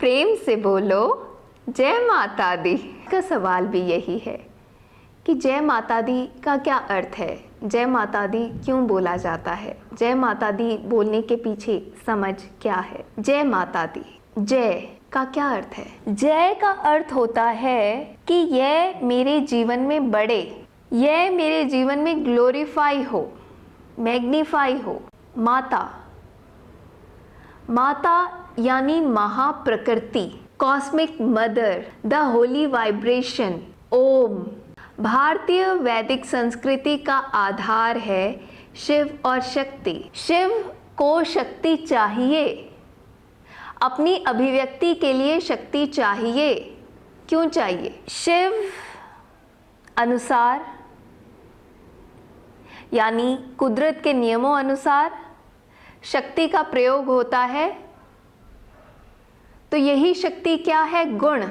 प्रेम से बोलो जय माता दी। का सवाल भी यही है कि जय माता दी का क्या अर्थ है, जय माता दी क्यों बोला जाता है, जय माता दी बोलने के पीछे समझ क्या है। जय माता दी, जय का क्या अर्थ है? जय का अर्थ होता है कि यह मेरे जीवन में बढ़े, यह मेरे जीवन में ग्लोरीफाई हो, मैग्नीफाई हो। माता, माता यानी महाप्रकृति, cosmic mother, the holy vibration, Om. भारतीय वैदिक संस्कृति का आधार है शिव और शक्ति। शिव को शक्ति चाहिए, अपनी अभिव्यक्ति के लिए शक्ति चाहिए। क्यों चाहिए? शिव अनुसार यानी कुदरत के नियमों अनुसार शक्ति का प्रयोग होता है। तो यही शक्ति क्या है? गुण,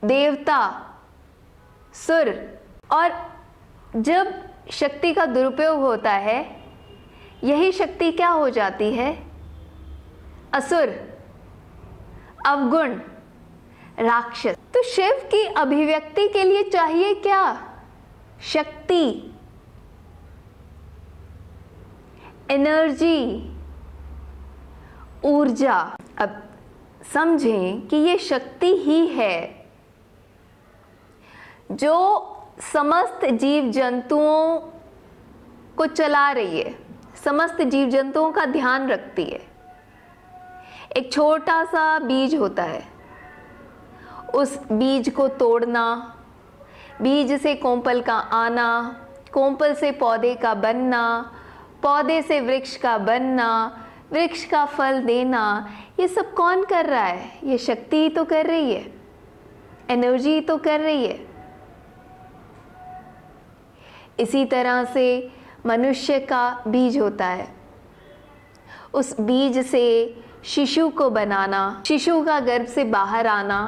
देवता, सुर। और जब शक्ति का दुरुपयोग होता है, यही शक्ति क्या हो जाती है? असुर, अवगुण, राक्षस। तो शिव की अभिव्यक्ति के लिए चाहिए क्या? शक्ति, एनर्जी, ऊर्जा। अब समझें कि ये शक्ति ही है जो समस्त जीव जंतुओं को चला रही है, समस्त जीव जंतुओं का ध्यान रखती है। एक छोटा सा बीज होता है, उस बीज को तोड़ना, बीज से कोंपल का आना, कोंपल से पौधे का बनना, पौधे से वृक्ष का बनना, वृक्ष का फल देना, ये सब कौन कर रहा है? ये शक्ति ही तो कर रही है, एनर्जी ही तो कर रही है। इसी तरह से मनुष्य का बीज होता है, उस बीज से शिशु को बनाना, शिशु का गर्भ से बाहर आना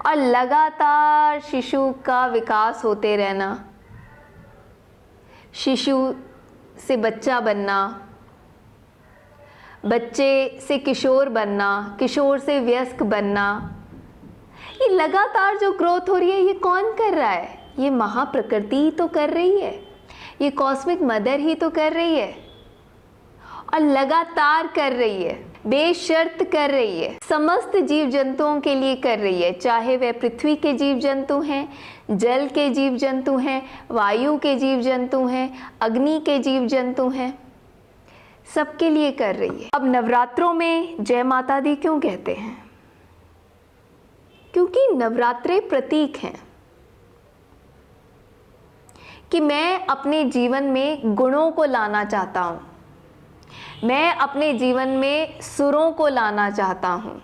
और लगातार शिशु का विकास होते रहना, शिशु से बच्चा बनना, बच्चे से किशोर बनना, किशोर से वयस्क बनना। ये लगातार जो ग्रोथ हो रही है, ये कौन कर रहा है? ये महाप्रकृति ही तो कर रही है, ये कॉस्मिक मदर ही तो कर रही है, और लगातार कर रही है, बेशर्त कर रही है, समस्त जीव जंतुओं के लिए कर रही है। चाहे वह पृथ्वी के जीव जंतु हैं, जल के जीव जंतु हैं, वायु के जीव जंतु हैं, अग्नि के जीव जंतु हैं, सबके लिए कर रही है। अब नवरात्रों में जय माता दी क्यों कहते हैं? क्योंकि नवरात्रे प्रतीक हैं कि मैं अपने जीवन में गुणों को लाना चाहता हूँ, मैं अपने जीवन में सुरों को लाना चाहता हूँ,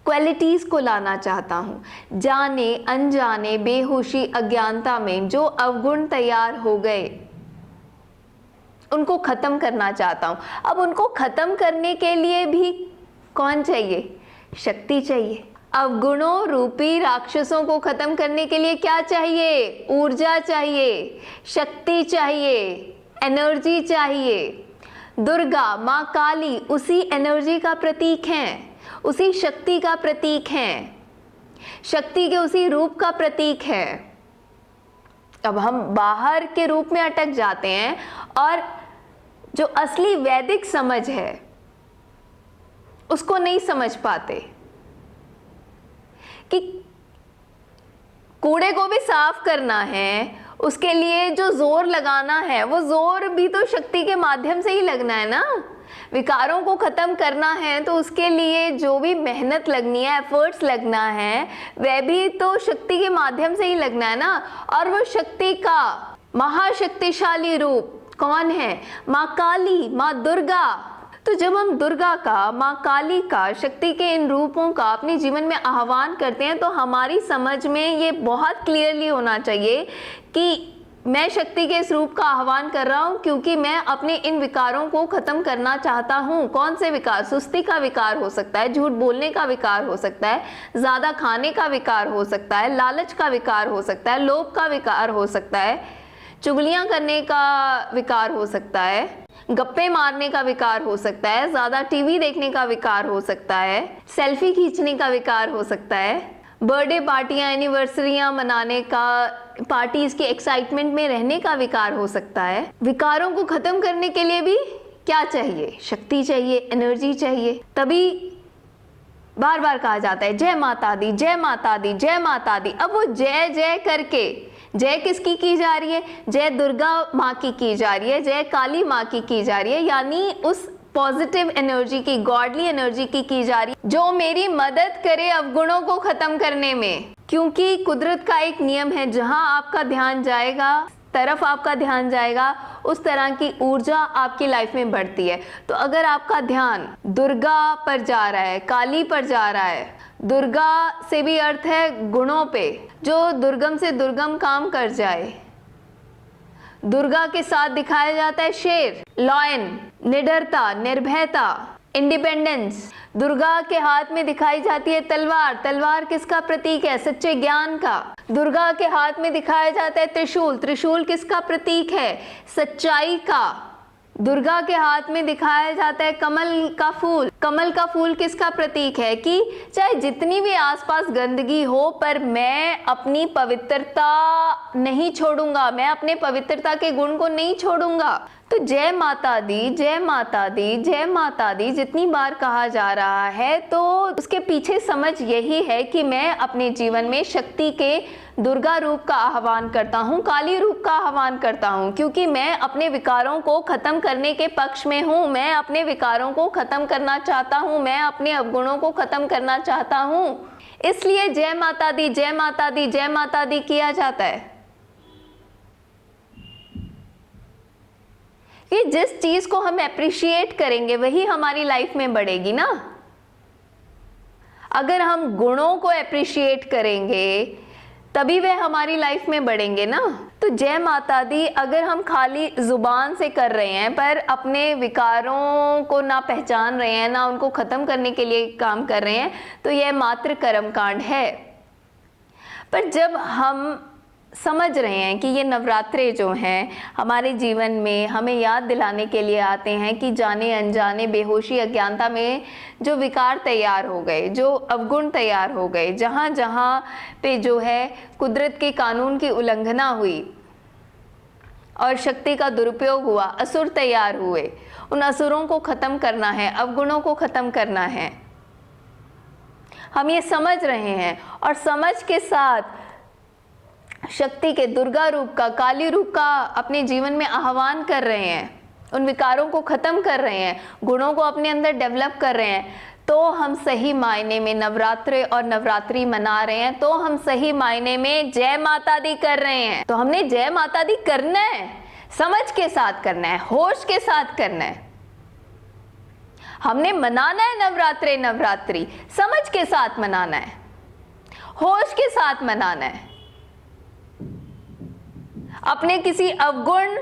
क्वालिटीज़ को लाना चाहता हूँ। जाने अनजाने, बेहोशी, अज्ञानता में जो अवगुण तैयार हो गए, उनको ख़त्म करना चाहता हूँ। अब उनको ख़त्म करने के लिए भी कौन चाहिए? शक्ति चाहिए। अवगुणों रूपी राक्षसों को ख़त्म करने के लिए क्या चाहिए? ऊर्जा चाहिए, शक्ति चाहिए, एनर्जी चाहिए। दुर्गा, माँ काली उसी एनर्जी का प्रतीक हैं, उसी शक्ति का प्रतीक हैं, शक्ति के उसी रूप का प्रतीक है। अब हम बाहर के रूप में अटक जाते हैं और जो असली वैदिक समझ है उसको नहीं समझ पाते कि कूड़े को भी साफ करना है, उसके लिए जो जोर लगाना है वो जोर भी तो शक्ति के माध्यम से ही लगना है ना। विकारों को ख़त्म करना है तो उसके लिए जो भी मेहनत लगनी है, एफर्ट्स लगना है, वह भी तो शक्ति के माध्यम से ही लगना है ना। और वो शक्ति का महाशक्तिशाली रूप कौन है? माँ काली, माँ दुर्गा। तो जब हम दुर्गा का, माँ काली का, शक्ति के इन रूपों का अपने जीवन में आह्वान करते हैं तो हमारी समझ में ये बहुत क्लियरली होना चाहिए कि मैं शक्ति के इस रूप का आह्वान कर रहा हूँ क्योंकि मैं अपने इन विकारों को ख़त्म करना चाहता हूँ। कौन से विकार? सुस्ती का विकार हो सकता है, झूठ बोलने का विकार हो सकता है, ज़्यादा खाने का विकार हो सकता है, लालच का विकार हो सकता है, लोभ का विकार हो सकता है, चुगलियाँ करने का विकार हो सकता है, गप्पे मारने का विकार हो सकता है, ज़्यादा टीवी देखने का विकार हो सकता है, सेल्फी खींचने का विकार हो सकता है, बर्थडे पार्टियाँ एनिवर्सरियाँ मनाने का, पार्टीज की एक्साइटमेंट में रहने का विकार हो सकता है। विकारों को ख़त्म करने के लिए भी क्या चाहिए? शक्ति चाहिए, एनर्जी चाहिए। तभी बार बार कहा जाता है जय माता दी, जय माता दी, जय माता दी। अब वो जय जय करके, जय किसकी की जा रही है? जय दुर्गा माँ की जा रही है, जय काली माँ की जा रही है, यानी उस पॉजिटिव एनर्जी की, गॉडली एनर्जी की जा रही है जो मेरी मदद करे अवगुणों को खत्म करने में। क्योंकि कुदरत का एक नियम है, जहां आपका ध्यान जाएगा, तरफ आपका ध्यान जाएगा, उस तरह की ऊर्जा आपकी लाइफ में बढ़ती है। तो अगर आपका ध्यान दुर्गा पर जा रहा है, काली पर जा रहा है, दुर्गा से भी अर्थ है गुणों पे, जो दुर्गम से दुर्गम काम कर जाए। दुर्गा के साथ दिखाया जाता है शेर, लॉयन, निडरता, निर्भयता, इंडिपेंडेंस। दुर्गा के हाथ में दिखाई जाती है तलवार। तलवार किसका प्रतीक है? सच्चे ज्ञान का। दुर्गा के हाथ में दिखाया जाता है त्रिशूल। त्रिशूल किसका प्रतीक है? सच्चाई का। दुर्गा के हाथ में दिखाया जाता है कमल का फूल। कमल का फूल किसका प्रतीक है? कि चाहे जितनी भी आसपास गंदगी हो, पर मैं अपनी पवित्रता नहीं छोड़ूंगा, मैं अपने पवित्रता के गुण को नहीं छोड़ूंगा। तो जय माता दी, जय माता दी, जय माता दी जितनी बार कहा जा रहा है, तो उसके पीछे समझ यही है कि मैं अपने जीवन में शक्ति के दुर्गा रूप का आह्वान करता हूँ, काली रूप का आह्वान करता हूँ, क्योंकि मैं अपने विकारों को खत्म करने के पक्ष में हूँ। मैं अपने विकारों को खत्म करना चाहता हूँ, मैं अपने अवगुणों को खत्म करना चाहता हूँ। इसलिए जय माता दी, जय माता दी, जय माता दी किया जाता है। कि जिस चीज को हम अप्रिशिएट करेंगे वही हमारी लाइफ में बढ़ेगी ना। अगर हम गुणों को अप्रिशिएट करेंगे तभी वे हमारी लाइफ में बढ़ेंगे ना। तो जय माता दी अगर हम खाली जुबान से कर रहे हैं, पर अपने विकारों को ना पहचान रहे हैं, ना उनको खत्म करने के लिए काम कर रहे हैं, तो यह मात्र कर्मकांड है। पर जब हम समझ रहे हैं कि ये नवरात्रे जो हैं हमारे जीवन में हमें याद दिलाने के लिए आते हैं कि जाने अनजाने, बेहोशी, अज्ञानता में जो विकार तैयार हो गए, जो अवगुण तैयार हो गए, जहाँ जहाँ पे जो है कुदरत के कानून की उल्लंघना हुई और शक्ति का दुरुपयोग हुआ, असुर तैयार हुए, उन असुरों को ख़त्म करना है, अवगुणों को ख़त्म करना है। हम ये समझ रहे हैं और समझ के साथ शक्ति के दुर्गा रूप का, काली रूप का अपने जीवन में आह्वान कर रहे हैं, उन विकारों को खत्म कर रहे हैं, गुणों को अपने अंदर डेवलप कर रहे हैं, तो हम सही मायने में नवरात्रे और नवरात्रि मना रहे हैं, तो हम सही मायने में जय माता दी कर रहे हैं। तो हमने जय माता दी करना है, समझ के साथ करना है, होश के साथ करना है। हमने मनाना है नवरात्रे नवरात्रि, समझ के साथ मनाना है, होश के साथ मनाना है। अपने किसी अवगुण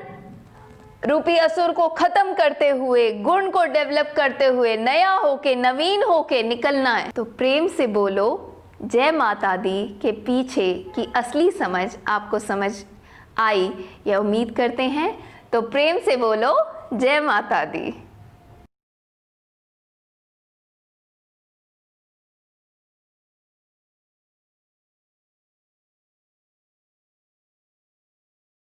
रूपी असुर को खत्म करते हुए, गुण को डेवलप करते हुए, नया होके, नवीन होके निकलना है। तो प्रेम से बोलो जय माता दी के पीछे की असली समझ आपको समझ आई, यह उम्मीद करते हैं। तो प्रेम से बोलो जय माता दी।